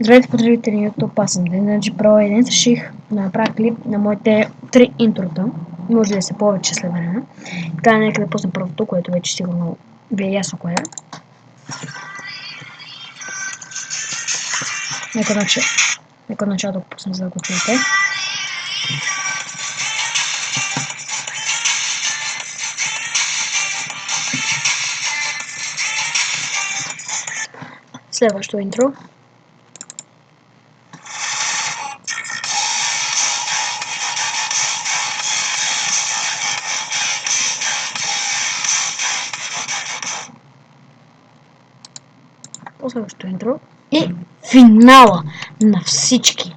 Здравейте, потребители на YouTube, аз съм Денеджи Про и днес реших да направя клип на моите 3 интрота. Може да са повече след време. Така, нека да пусна първото, което вече сигурно ви е ясно кое е. Нека начало да пусна, за да го чуете. Следващото интро. Следващото интро. И финала на всички.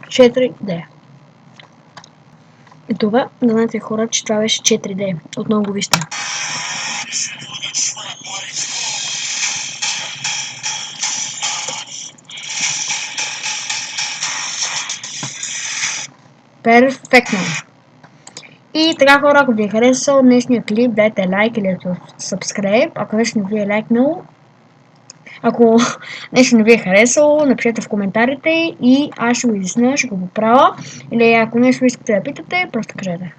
Четири D. И това, да знаете хора, че това беше 4D. Отново го вижте. Перфектно! И така хора, ако ви е харесал днешния клип, дайте лайк или subscribe. Ако нещо не ви е лайкнало, ако нещо не ви е харесало, напишете в коментарите и аз ще го изясня, ще го поправя. Или ако нещо искате да питате, просто кажете.